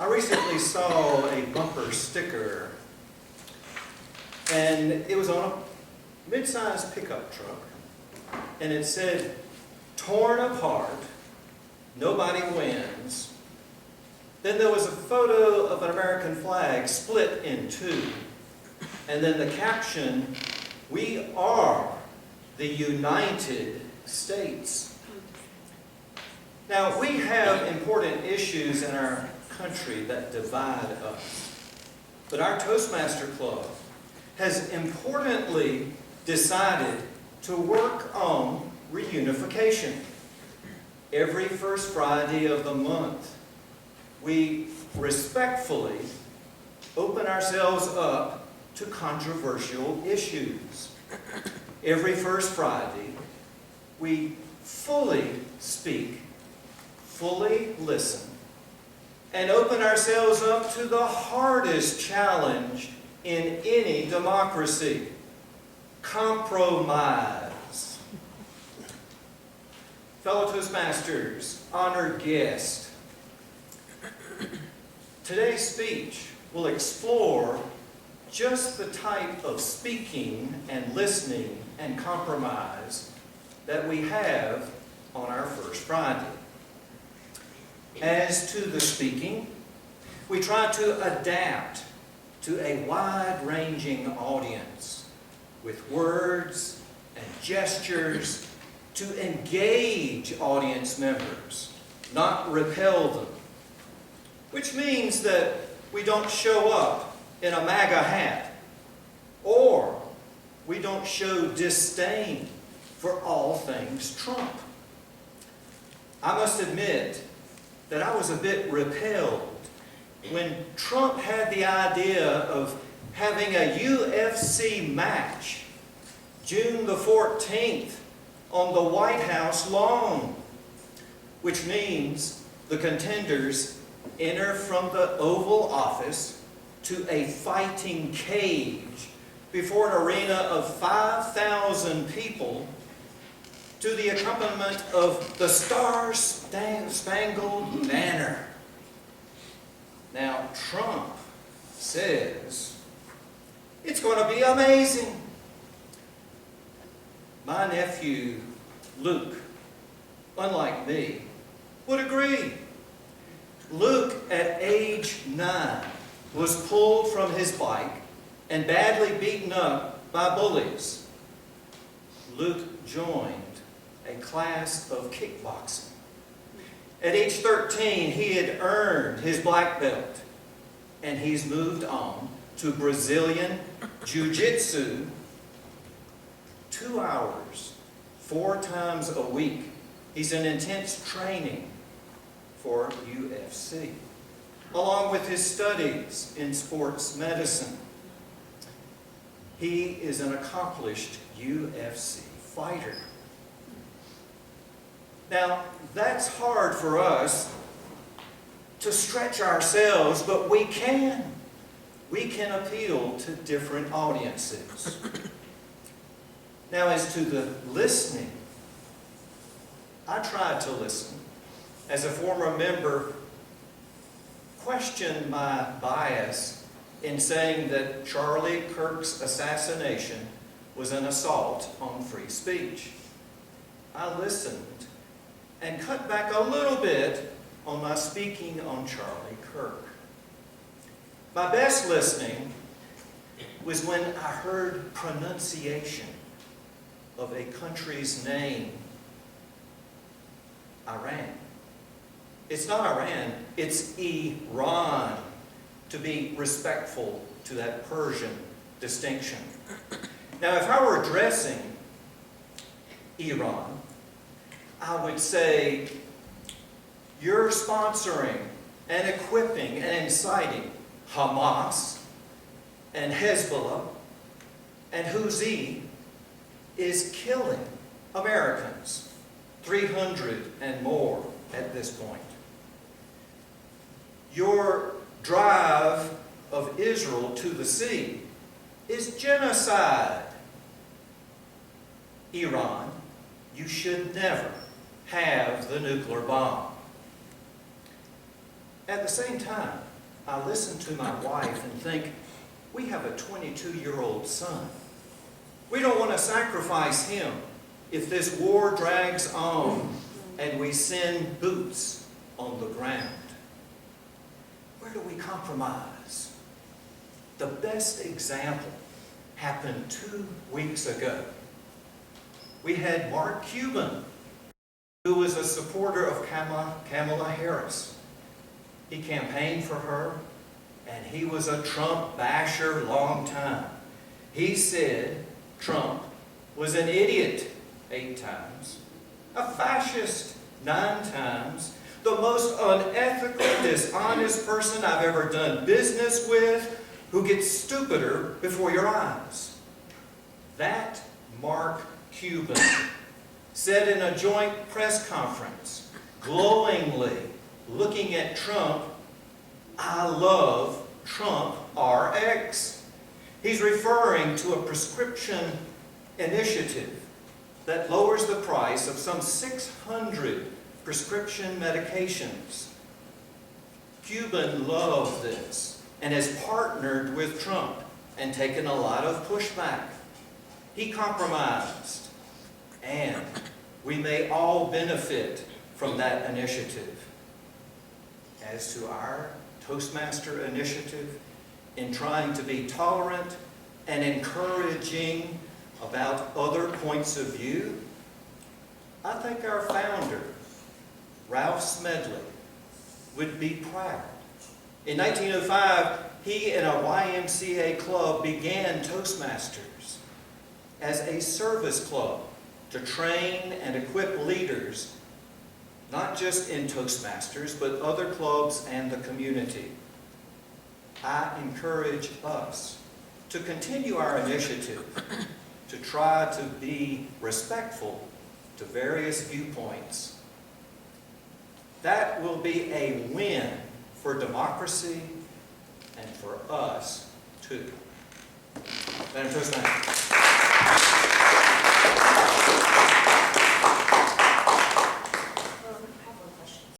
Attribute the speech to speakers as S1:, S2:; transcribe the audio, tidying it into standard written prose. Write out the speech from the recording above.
S1: I recently saw a bumper sticker, and it was on a mid-sized pickup truck, and it said, "Torn apart, nobody wins." Then there was a photo of an American flag split in two, and then the caption, "We are the United States." Now, we have important issues in our country that divide us, but our Toastmaster Club has importantly decided to work on reunification. Every first Friday of the month, we respectfully open ourselves up to controversial issues. Every first Friday, we fully speak, fully listen, and open ourselves up to the hardest challenge in any democracy: compromise. Fellow Toastmasters, honored guests, today's speech will explore just the type of speaking and listening and compromise that we have on our First Friday. As to the speaking, we try to adapt to a wide-ranging audience with words and gestures to engage audience members, not repel them, which means that we don't show up in a MAGA hat, or we don't show disdain for all things Trump. I must admit that I was a bit repelled when Trump had the idea of having a UFC match June the 14th on the White House lawn, which means the contenders enter from the Oval Office to a fighting cage before an arena of 5,000 people to the accompaniment of the Star-Spangled Banner. Now, Trump says it's going to be amazing. My nephew, Luke, unlike me, would agree. Luke, at age 9, was pulled from his bike and badly beaten up by bullies. Luke joined a class of kickboxing. At age 13, he had earned his black belt, and he's moved on to Brazilian Jiu-Jitsu 2 hours, 4 times a week. He's in intense training for UFC, along with his studies in sports medicine. He is an accomplished UFC fighter. Now, that's hard for us to stretch ourselves, but we can. We can appeal to different audiences. Now, as to the listening, I tried to listen. As a former member, questioned my bias in saying that Charlie Kirk's assassination was an assault on free speech. I listened and cut back a little bit on my speaking on Charlie Kirk. My best listening was when I heard pronunciation of a country's name, Iran. It's not Iran, it's Iran, to be respectful to that Persian distinction. Now, if I were addressing Iran, I would say, you're sponsoring and equipping and inciting Hamas and Hezbollah, and Houthi is killing Americans, 300 and more at this point. Your drive of Israel to the sea is genocide. Iran, you should never have the nuclear bomb. At the same time, I listen to my wife and think, we have a 22-year-old son. We don't want to sacrifice him if this war drags on and we send boots on the ground. Where do we compromise? The best example happened 2 weeks ago. We had Mark Cuban, who was a supporter of Kamala Harris. He campaigned for her, and he was a Trump basher long time. He said Trump was an idiot 8 times, a fascist 9 times, the most unethical, dishonest person I've ever done business with, who gets stupider before your eyes. That Mark Cuban said in a joint press conference, glowingly looking at Trump, "I love Trump RX." He's referring to a prescription initiative that lowers the price of some 600 prescription medications. Cuban loved this and has partnered with Trump and taken a lot of pushback. He compromised, and we may all benefit from that initiative. As to our Toastmaster initiative, in trying to be tolerant and encouraging about other points of view, I think our founder, Ralph Smedley, would be proud. In 1905, he and a YMCA club began Toastmasters as a service club to train and equip leaders, not just in Toastmasters, but other clubs and the community. I encourage us to continue our initiative to try to be respectful to various viewpoints. That will be a win for democracy and for us too. Madam Toastmaster.